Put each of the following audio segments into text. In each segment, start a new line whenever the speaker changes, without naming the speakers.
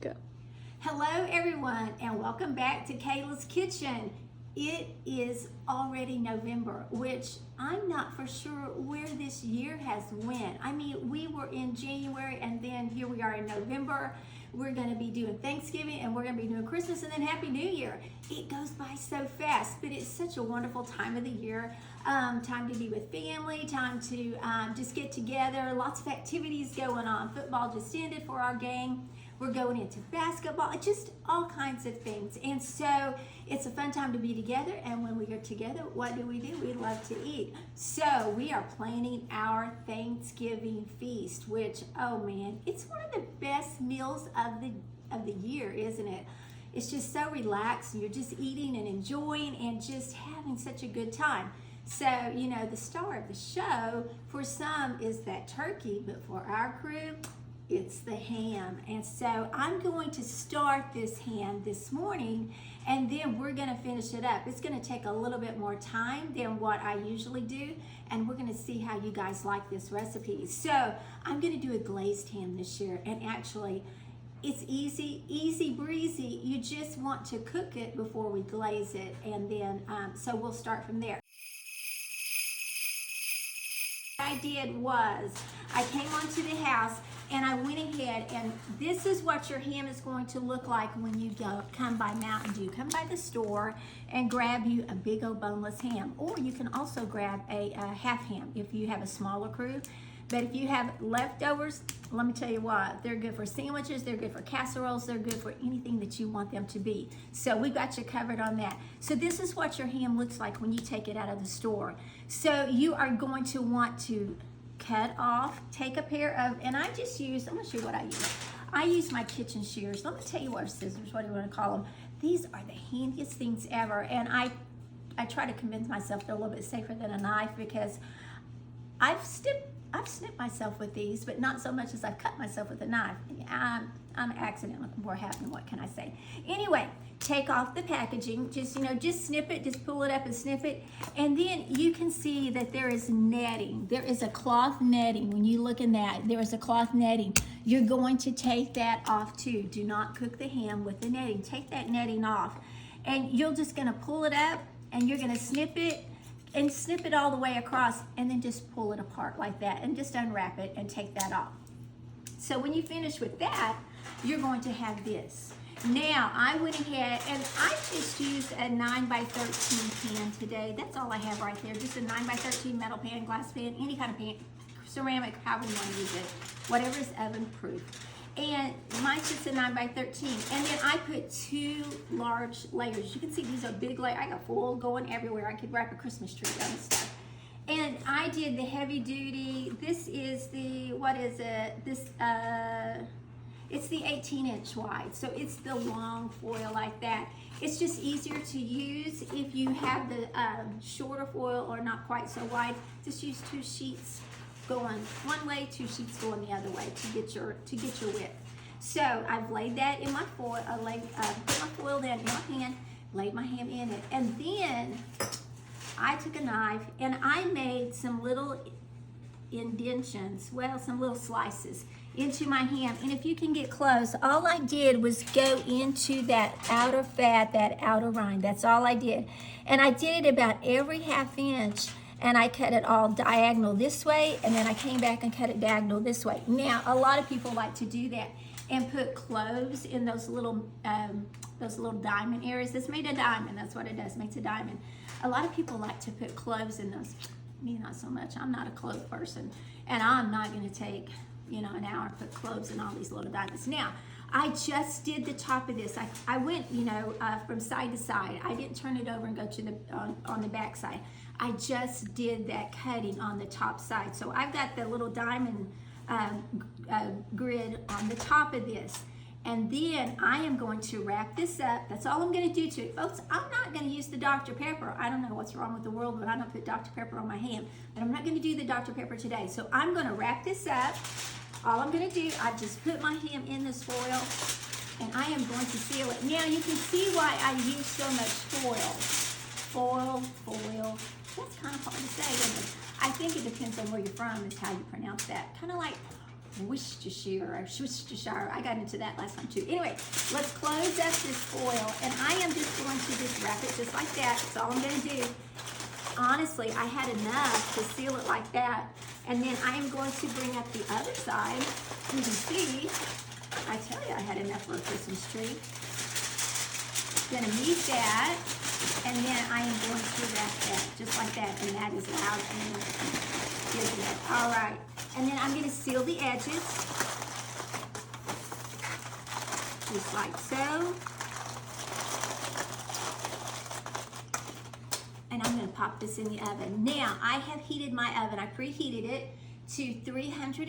Go.
Hello everyone and welcome back to Kayla's Kitchen. It is already November, which I'm not for sure where this year has went. I mean, we were in January and then here we are in November. We're going to be doing Thanksgiving and we're going to be doing Christmas and then Happy New Year. It goes by so fast, but it's such a wonderful time of the year. Time to be with family, time to just get together. Lots of activities going on. Football just ended for our gang. We're going into basketball, just all kinds of things. And so it's a fun time to be together. And when we are together, what do? We love to eat. So we are planning our Thanksgiving feast, which, oh man, it's one of the best meals of the year, isn't it? It's just so relaxed. You're just eating and enjoying and just having such a good time. So, you know, the star of the show for some is that turkey, but for our crew, it's the ham. And so I'm going to start this ham this morning and then we're going to finish it up. It's going to take a little bit more time than what I usually do, and we're going to see how you guys like this recipe. So I'm going to do a glazed ham this year, and actually it's easy breezy. You just want to cook it before we glaze it, and then so we'll start from there. What I did was I came onto the house and I went ahead, and this is what your ham is going to look like when you come by Mountain Dew. Come by the store and grab you a big old boneless ham, or you can also grab a half ham if you have a smaller crew. But if you have leftovers, let me tell you what, they're good for sandwiches, they're good for casseroles, they're good for anything that you want them to be. So we got you covered on that. So this is what your ham looks like when you take it out of the store. So you are going to want to cut off, take a pair of, and I just use, I'm gonna show you what I use. I use my kitchen shears. Let me tell you what, scissors, what do you wanna call them? These are the handiest things ever. And I try to convince myself they're a little bit safer than a knife because I've snipped myself with these, but not so much as I've cut myself with a knife. I'm an accident before happening, what can I say? Anyway, take off the packaging, just snip it, just pull it up and snip it. And then you can see that there is netting. There is a cloth netting. When you look in that, there is a cloth netting. You're going to take that off too. Do not cook the ham with the netting. Take that netting off. And you're just gonna pull it up and you're gonna snip it and snip it all the way across and then just pull it apart like that and just unwrap it and take that off. So when you finish with that, you're going to have this. Now I went ahead and I just used a 9x13 pan today. That's all I have right there, just a 9x13 metal pan, glass pan, any kind of pan, ceramic, however you want to use it, whatever is oven proof. And mine's just a 9x13. And then I put 2 large layers. You can see these are big layers. I got full going everywhere. I could wrap a Christmas tree on this stuff. And I did the heavy duty. This is the, what is it? It's the 18-inch wide. So it's the long foil like that. It's just easier to use if you have the shorter foil or not quite so wide. Just use 2 sheets going one way, 2 sheets going the other way to get your width. So I've laid that in my foil, put my foil down in my hand, laid my ham in it, and then I took a knife and I made some little indentions, well, some little slices into my ham. And if you can get close, all I did was go into that outer fat, that outer rind. That's all I did. And I did it about every ½ inch. And I cut it all diagonal this way, and then I came back and cut it diagonal this way. Now, a lot of people like to do that and put cloves in those little diamond areas. This made a diamond, that's what it does, makes a diamond. A lot of people like to put cloves in those. Me, not so much. I'm not a clove person, and I'm not gonna take, an hour and put cloves in all these little diamonds. Now, I just did the top of this. I went, from side to side. I didn't turn it over and go to the on the back side. I just did that cutting on the top side. So I've got the little diamond grid on the top of this. And then I am going to wrap this up. That's all I'm gonna do to it. Folks, I'm not gonna use the Dr. Pepper. I don't know what's wrong with the world, but I don't put Dr. Pepper on my ham. But I'm not gonna do the Dr. Pepper today. So I'm gonna wrap this up. All I'm gonna do, I just put my ham in this foil and I am going to seal it. Now you can see why I use so much foil. Foil. That's kind of hard to say, isn't it? I think it depends on where you're from is how you pronounce that. Kind of like Worcestershire. I got into that last time too. Anyway, let's close up this foil, and I am just going to just wrap it just like that. That's all I'm going to do. Honestly, I had enough to seal it like that. And then I am going to bring up the other side. You can see, I tell you I had enough for a Christmas tree. Gonna meet that, and then I am going to wrap that just like that, and that is loud and isn't it? All right, and then I'm gonna seal the edges, just like so. And I'm gonna pop this in the oven. Now, I have heated my oven. I preheated it to 300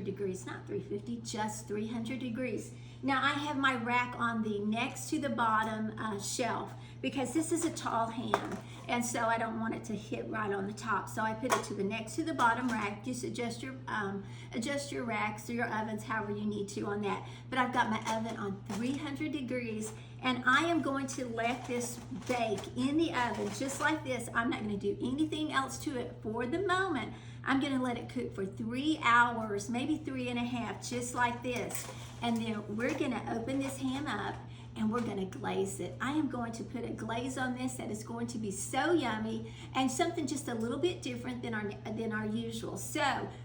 degrees, not 350, just 300 degrees. Now I have my rack on the next to the bottom shelf because this is a tall ham, and so I don't want it to hit right on the top. So I put it to the next to the bottom rack. Just adjust your racks or your ovens however you need to on that. But I've got my oven on 300 degrees, and I am going to let this bake in the oven just like this. I'm not going to do anything else to it for the moment. I'm going to let it cook for 3 hours, maybe 3.5, just like this. And then we're going to open this ham up and we're going to glaze it. I am going to put a glaze on this that is going to be so yummy and something just a little bit different than our usual. So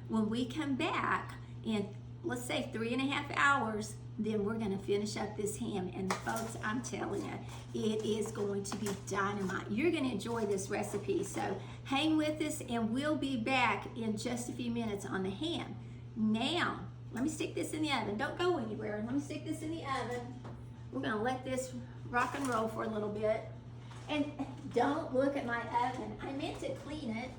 when we come back in, let's say 3.5 hours, then we're going to finish up this ham. And folks, I'm telling you, it is going to be dynamite. You're going to enjoy this recipe. So hang with us, and we'll be back in just a few minutes on the ham. Now, let me stick this in the oven. Don't go anywhere. Let me stick this in the oven. We're going to let this rock and roll for a little bit. And don't look at my oven. I meant to clean it.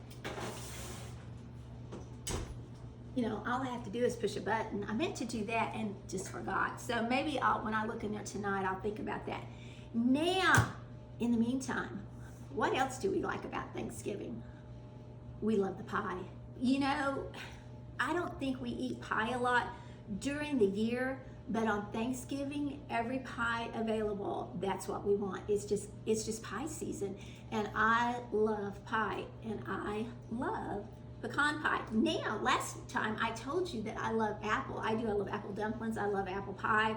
You know, all I have to do is push a button. I meant to do that and just forgot. So maybe when I look in there tonight, I'll think about that. Now, in the meantime, what else do we like about Thanksgiving? We love the pie. You know, I don't think we eat pie a lot during the year, but on Thanksgiving, every pie available, that's what we want. It's just pie season. And I love pie, and I love pecan pie. Now, last time I told you that I love apple. I do. I love apple dumplings. I love apple pie.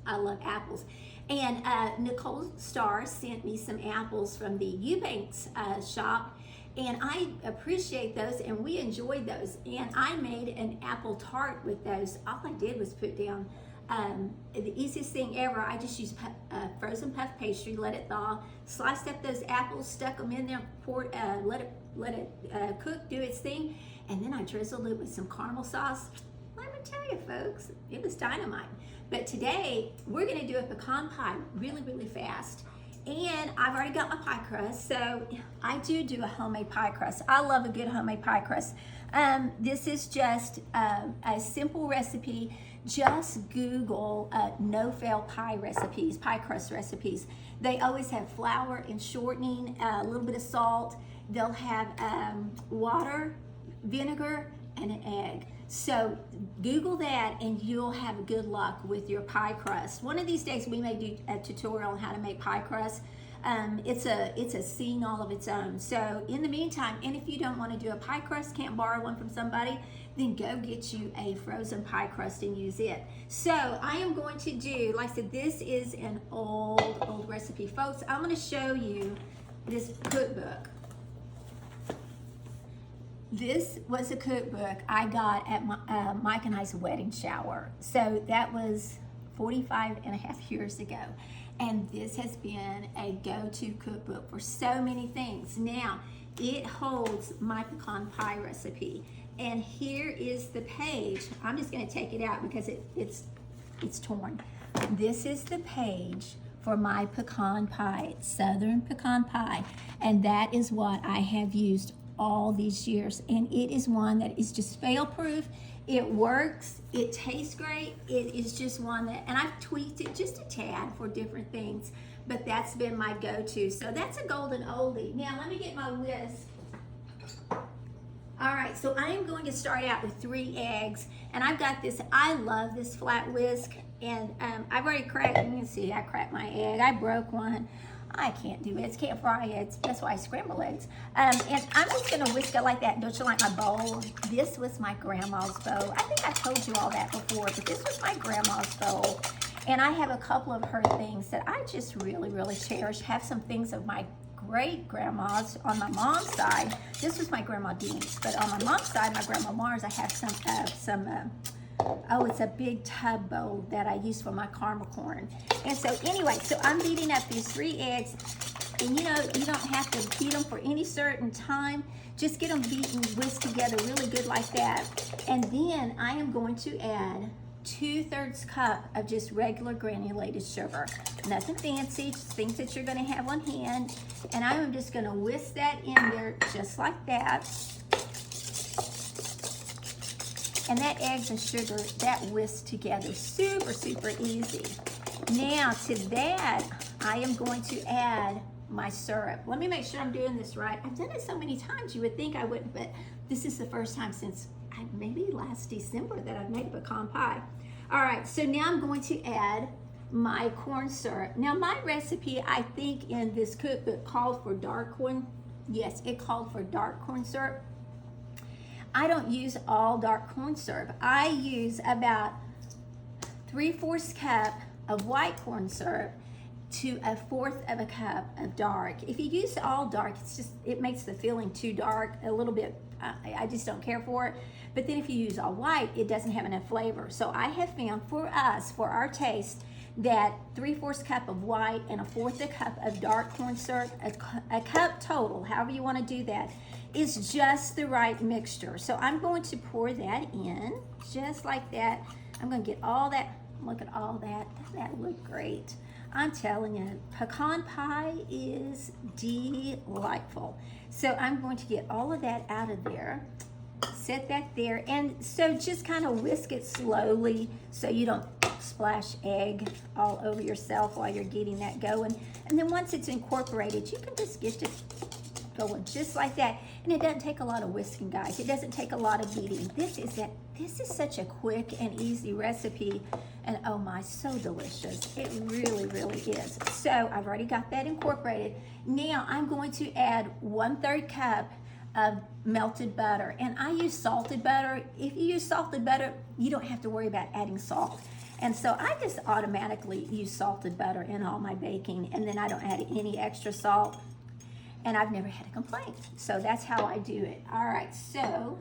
I love apples. And Nicole Starr sent me some apples from the Eubanks shop, and I appreciate those, and we enjoyed those. And I made an apple tart with those. All I did was put down the easiest thing ever. I just used frozen puff pastry, let it thaw, sliced up those apples, stuck them in there, poured, let it cook, do its thing, and then I drizzled it with some caramel sauce. Let me tell you, folks, it was dynamite. But today, we're gonna do a pecan pie really, really fast. And I've already got my pie crust, so I do a homemade pie crust. I love a good homemade pie crust. This is just a simple recipe. Just Google no-fail pie recipes, pie crust recipes. They always have flour and shortening, a little bit of salt. They'll have water, vinegar, and an egg. So Google that and you'll have good luck with your pie crust. One of these days we may do a tutorial on how to make pie crust. It's a scene all of its own. So in the meantime, and if you don't want to do a pie crust, can't borrow one from somebody, then go get you a frozen pie crust and use it. So I am going to do, like I said, this is an old recipe. Folks, I'm going to show you this cookbook. This was a cookbook I got at Mike and I's wedding shower. So that was 45.5 years ago. And this has been a go-to cookbook for so many things. Now, it holds my pecan pie recipe. And here is the page. I'm just gonna take it out because it's torn. This is the page for my pecan pie, Southern pecan pie. And that is what I have used all these years, and it is one that is just fail-proof. It works, it tastes great. It is just one that, and I've tweaked it just a tad for different things, but that's been my go-to. So that's a golden oldie. Now let me get my whisk. All right, so I am going to start out with 3 eggs, and I've got this, I love this flat whisk, and I've already cracked, you can see I cracked my egg, I broke one. I can't do eggs, can't fry eggs. That's why I scramble eggs. And I'm just gonna whisk it like that. Don't you like my bowl? This was my grandma's bowl. I think I told you all that before, but this was my grandma's bowl. And I have a couple of her things that I just really, really cherish. Have some things of my great grandma's on my mom's side. This was my grandma Dean's, but on my mom's side, my grandma Mars, I have oh, it's a big tub bowl that I use for my caramel corn. And so anyway, so I'm beating up these 3 eggs. And you know, you don't have to beat them for any certain time. Just get them beaten, whisked together really good like that. And then I am going to add 2/3 cup of just regular granulated sugar. Nothing fancy, just things that you're gonna have on hand. And I am just gonna whisk that in there just like that. And that eggs and sugar, that whisk together, super, super easy. Now to that, I am going to add my syrup. Let me make sure I'm doing this right. I've done it so many times, you would think I wouldn't, but this is the first time since maybe last December that I've made a pecan pie. All right, so now I'm going to add my corn syrup. Now my recipe, I think in this cookbook called for dark corn. Yes, it called for dark corn syrup. I don't use all dark corn syrup. I use about 3/4 cup of white corn syrup to 1/4 of a cup of dark. If you use all dark, it makes the filling too dark, a little bit, I just don't care for it. But then if you use all white, it doesn't have enough flavor. So I have found for us, for our taste, that 3/4 cup of white and 1/4 a cup of dark corn syrup, a cup total, however you want to do that, is just the right mixture. So I'm going to pour that in just like that. I'm going to get all that. Look at all that. Doesn't that look great? I'm telling you, pecan pie is delightful. So I'm going to get all of that out of there. Set that there. And so just kind of whisk it slowly so you don't splash egg all over yourself while you're getting that going. And then once it's incorporated, you can just get it going just like that. And it doesn't take a lot of whisking, guys. It doesn't take a lot of beating. This is such a quick and easy recipe. And oh my, so delicious. It really, really is. So I've already got that incorporated. Now I'm going to add 1/3 cup of melted butter. And I use salted butter. If you use salted butter, you don't have to worry about adding salt. And so I just automatically use salted butter in all my baking, and then I don't add any extra salt. And I've never had a complaint. So that's how I do it. All right, so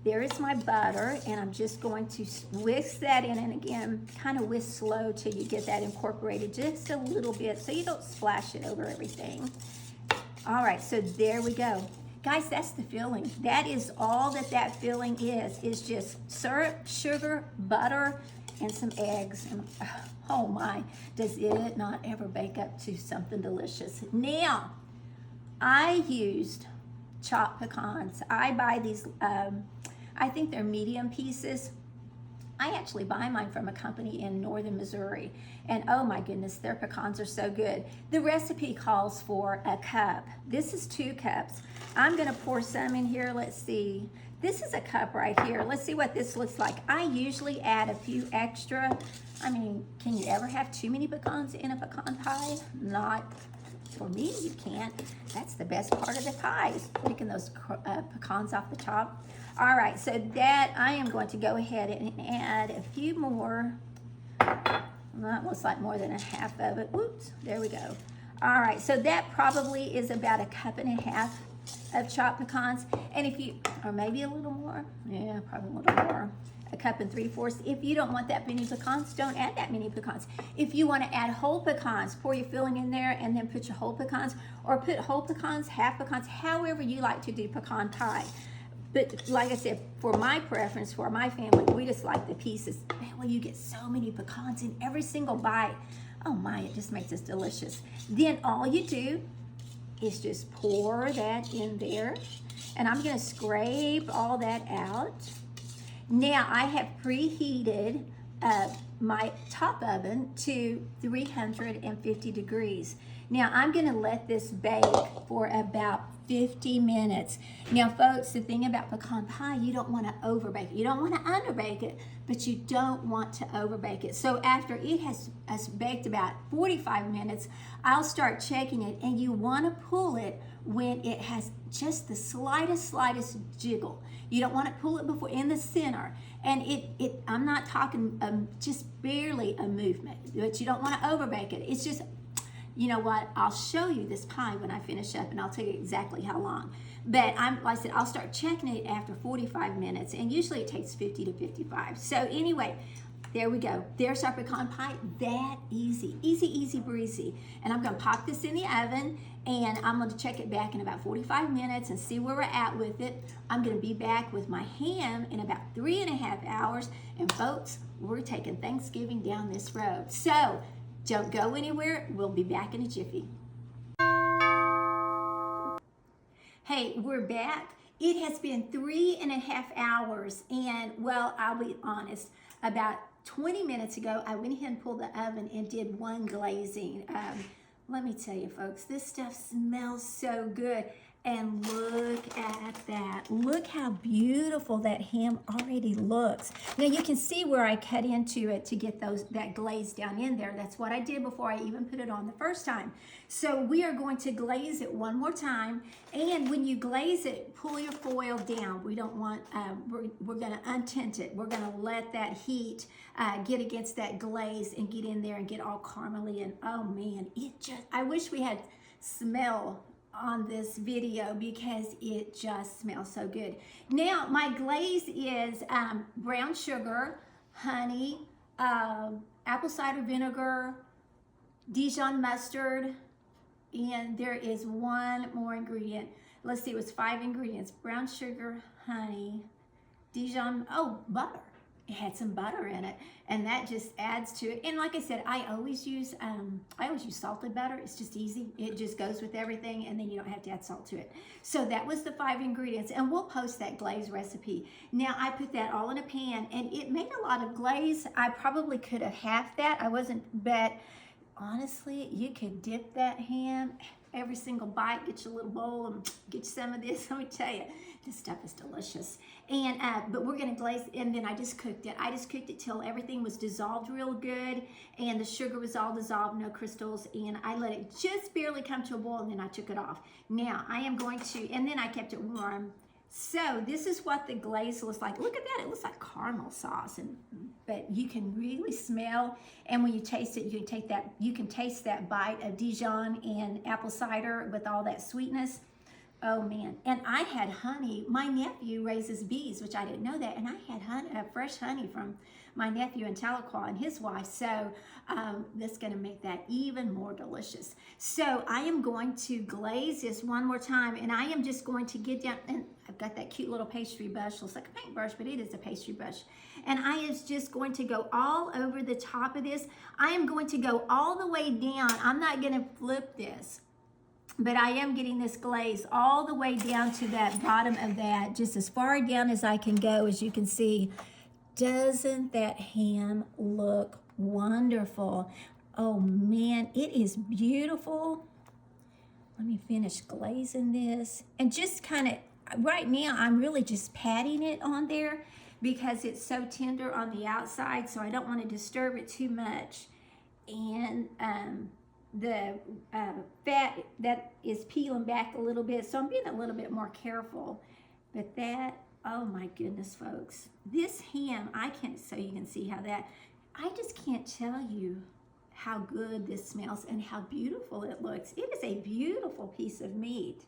there is my butter, and I'm just going to whisk that in, and again, kind of whisk slow till you get that incorporated just a little bit so you don't splash it over everything. All right, so there we go. Guys, that's the filling. That is all that filling is just syrup, sugar, butter, and some eggs. And oh my, does it not ever bake up to something delicious. Now, I used chopped pecans. I buy these, I think they're medium pieces. I actually buy mine from a company in northern Missouri, and oh my goodness, their pecans are so good. The recipe calls for a cup. This is 2 cups. I'm gonna pour some in here. Let's see. This is a cup right here. Let's see what this looks like. I usually add a few extra. I mean, can you ever have too many pecans in a pecan pie? Not for me, you can't. That's the best part of the pie, is picking those pecans off the top. All right, so that I am going to go ahead and add a few more. That looks like more than a half of it. Whoops, there we go. All right, so that probably is about 1.5 cups of chopped pecans. And if you, or maybe a little more, yeah, probably a little more. 1 3/4 cups. If you don't want that many pecans, don't add that many pecans. If you want to add whole pecans, pour your filling in there and then put your whole pecans, or put whole pecans, half pecans, however you like to do pecan pie. But like I said, for my preference, for my family, we just like the pieces. Well, you get so many pecans in every single bite. Oh my, it just makes it delicious. Then all you do is just pour that in there. And I'm gonna scrape all that out. Now I have preheated my top oven to 350 degrees. Now I'm gonna let this bake for about 50 minutes. Now, folks, the thing about pecan pie, you don't want to overbake it. You don't want to underbake it, but you don't want to overbake it. So after it has baked about 45 minutes, I'll start checking it, and you want to pull it when it has just the slightest jiggle. You don't want to pull it before in the center. And I'm not talking just barely a movement, but you don't want to overbake it. It's just, you know what, I'll show you this pie when I finish up, and I'll tell you exactly how long. But like I said, I'll start checking it after 45 minutes, and usually it takes 50 to 55. So anyway, there we go. There's our pecan pie. That easy. Easy breezy. And I'm going to pop this in the oven, and I'm going to check it back in about 45 minutes and see where we're at with it. I'm going to be back with my ham in about 3.5 hours. And folks, we're taking Thanksgiving down this road. So don't go anywhere. We'll be back in a jiffy. Hey, we're back. It has been 3.5 hours, and well, I'll be honest, about 20 minutes ago, I went ahead and pulled the oven and did one glazing. Let me tell you, folks, this stuff smells so good. And look at that. Look how beautiful that ham already looks. Now you can see where I cut into it to get that glaze down in there. That's what I did before I even put it on the first time. So we are going to glaze it one more time. And when you glaze it, pull your foil down. We don't want, we're going to untint it. We're going to let that heat get against that glaze and get in there and get all caramely. And oh man, I wish we had smell on this video because it just smells so good. Now my glaze is brown sugar, honey, apple cider vinegar, Dijon mustard, and there is one more ingredient. Let's see, it was 5 ingredients: brown sugar, honey, Dijon, butter. It had some butter in it, and that just adds to it. And like I said, I always use salted butter. It's just easy. It just goes with everything, and then you don't have to add salt to it. So that was the 5 ingredients, and we'll post that glaze recipe. Now I put that all in a pan, and it made a lot of glaze. I probably could have halved that. But honestly, you could dip that ham every single bite, get you a little bowl and get you some of this. Let me tell you, this stuff is delicious. And but we're gonna glaze, and then I just cooked it. I just cooked it till everything was dissolved real good, and the sugar was all dissolved, no crystals, and I let it just barely come to a boil, and then I took it off. Now I am going to, and then I kept it warm. So this is what the glaze looks like. Look at that, it looks like caramel sauce, but you can really smell, and when you taste it, you can taste that bite of Dijon and apple cider with all that sweetness. Oh man, and I had honey. My nephew raises bees, which I didn't know that, and I had honey, fresh honey from my nephew in Tahlequah and his wife, so that's gonna make that even more delicious. So I am going to glaze this one more time, and I am just going to get down, and I've got that cute little pastry brush. Looks like a paintbrush, but it is a pastry brush. And I is just going to go all over the top of this. I am going to go all the way down. I'm not gonna flip this, but I am getting this glaze all the way down to that bottom of that, just as far down as I can go. As you can see, doesn't that ham look wonderful? Oh man, it is beautiful. Let me finish glazing this. And just kind of, right now, I'm really just patting it on there because it's so tender on the outside, so I don't want to disturb it too much. And the fat that is peeling back a little bit, so I'm being a little bit more careful. But that, oh my goodness, folks, this ham, so you can see how that, I just can't tell you how good this smells and how beautiful it looks. It is a beautiful piece of meat.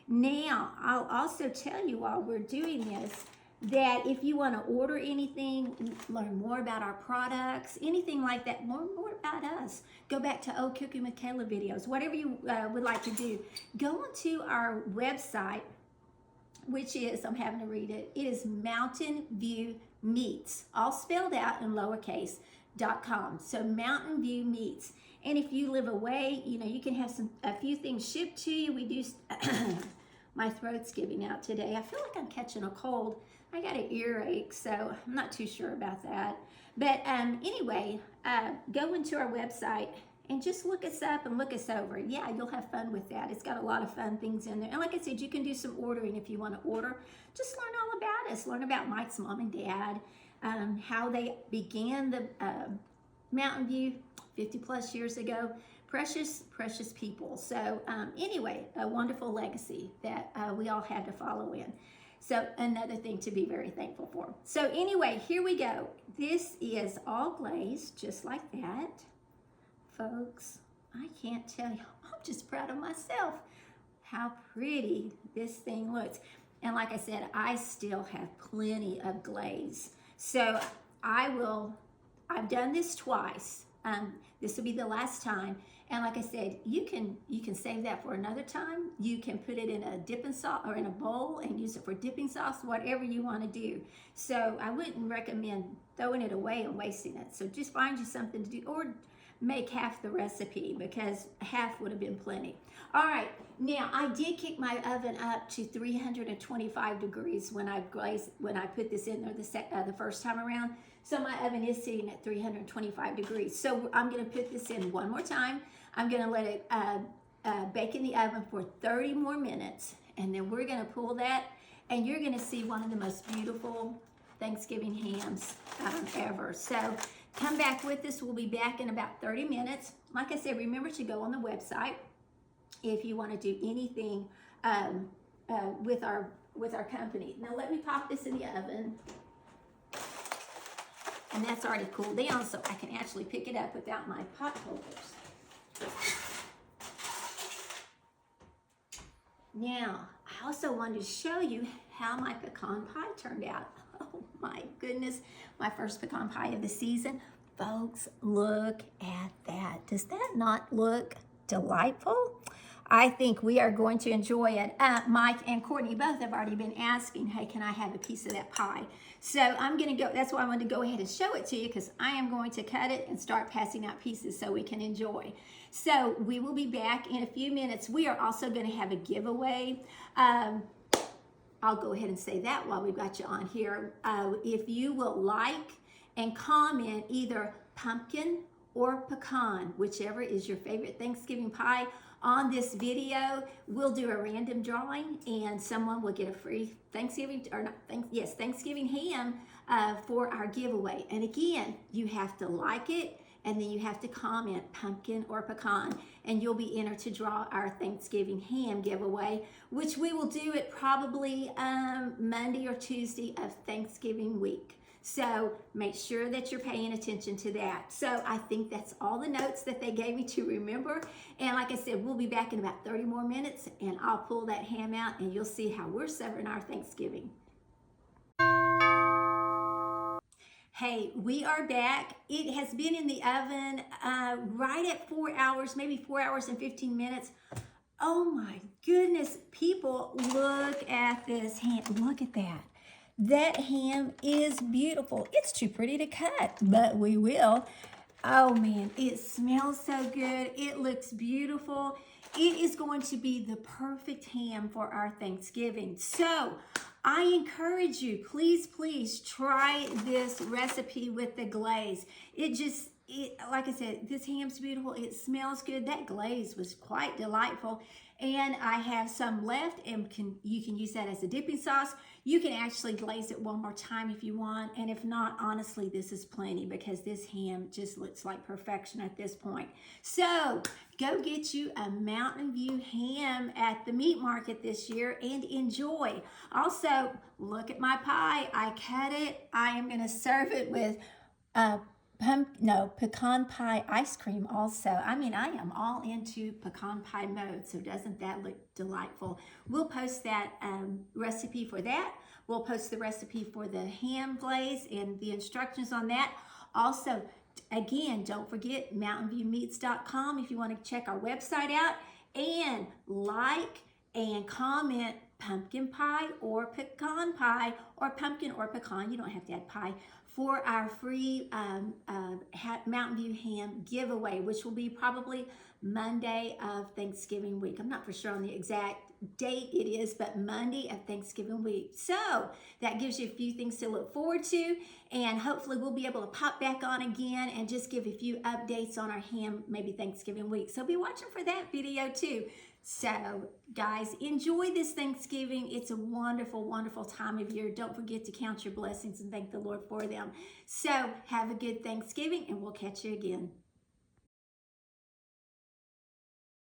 Now, I'll also tell you while we're doing this that if you want to order anything, learn more about our products, anything like that, learn more about us, go back to old Cooking with Kayla videos, whatever you would like to do, go onto our website, which is, I'm having to read it, it is Mountain View Meats, all spelled out in lowercase, .com. So Mountain View Meats. And if you live away, you can have a few things shipped to you. We do, my throat's giving out today. I feel like I'm catching a cold. I got an earache, so I'm not too sure about that. But anyway, go into our website and just look us up and look us over. Yeah, you'll have fun with that. It's got a lot of fun things in there. And like I said, you can do some ordering if you want to order. Just learn all about us. Learn about Mike's mom and dad, how they began the Mountain View 50 plus years ago. Precious, precious people. So anyway, a wonderful legacy that we all had to follow in. So another thing to be very thankful for. So anyway, here we go. This is all glazed just like that. Folks, I can't tell you, I'm just proud of myself how pretty this thing looks. And like I said, I still have plenty of glaze. So I've done this twice. This will be the last time. And like I said, you can save that for another time. You can put it in a dipping sauce or in a bowl and use it for dipping sauce, whatever you want to do. So I wouldn't recommend throwing it away and wasting it. So just find you something to do, or make half the recipe, because half would have been plenty. All right, now I did kick my oven up to 325 degrees when I put this in there the first time around. So my oven is sitting at 325 degrees. So I'm gonna put this in one more time. I'm gonna let it bake in the oven for 30 more minutes, and then we're gonna pull that, and you're gonna see one of the most beautiful Thanksgiving hams ever. So come back with us. We'll be back in about 30 minutes. Like I said, remember to go on the website if you want to do anything with our company. Now let me pop this in the oven. And that's already cooled down, so I can actually pick it up without my pot holders. Now, I also wanted to show you how my pecan pie turned out. Oh my goodness, my first pecan pie of the season. Folks, look at that. Does that not look delightful? I think we are going to enjoy it. Mike and Courtney both have already been asking, hey, can I have a piece of that pie? So I'm gonna go, that's why I wanted to go ahead and show it to you, because I am going to cut it and start passing out pieces so we can enjoy. So we will be back in a few minutes. We are also gonna have a giveaway. I'll go ahead and say that while we've got you on here. If you will like and comment either pumpkin or pecan, whichever is your favorite Thanksgiving pie, on this video, we'll do a random drawing, and someone will get a free Thanksgiving ham for our giveaway. And again, you have to like it, and then you have to comment pumpkin or pecan, and you'll be entered to draw our Thanksgiving ham giveaway, which we will do it probably Monday or Tuesday of Thanksgiving week. So make sure that you're paying attention to that. So I think that's all the notes that they gave me to remember. And like I said, we'll be back in about 30 more minutes, and I'll pull that ham out, and you'll see how we're serving our Thanksgiving. Hey, we are back. It has been in the oven right at 4 hours, maybe 4 hours and 15 minutes. Oh my goodness, people, look at this ham. Look at that. That ham is beautiful. It's too pretty to cut, but we will. Oh man, it smells so good. It looks beautiful. It is going to be the perfect ham for our Thanksgiving. So I encourage you, please, please try this recipe with the glaze. Like I said, this ham's beautiful. It smells good. That glaze was quite delightful. And I have some left, and you can use that as a dipping sauce. You can actually glaze it one more time if you want. And if not, honestly, this is plenty, because this ham just looks like perfection at this point. So go get you a Mountain View ham at the meat market this year and enjoy. Also, look at my pie. I cut it. I am going to serve it with pecan pie ice cream also. I mean, I am all into pecan pie mode, so doesn't that look delightful? We'll post that recipe for that. We'll post the recipe for the ham glaze and the instructions on that. Also, again, don't forget mountainviewmeats.com if you want to check our website out, and like and comment pumpkin pie or pecan pie, or pumpkin or pecan, you don't have to add pie, for our free Mountain View ham giveaway, which will be probably Monday of Thanksgiving week. I'm not for sure on the exact date it is, but Monday of Thanksgiving week. So that gives you a few things to look forward to, and hopefully we'll be able to pop back on again and just give a few updates on our ham, maybe Thanksgiving week. So be watching for that video too. So guys, enjoy this Thanksgiving. It's a wonderful, wonderful time of year. Don't forget to count your blessings and thank the Lord for them. So have a good Thanksgiving, and we'll catch you again.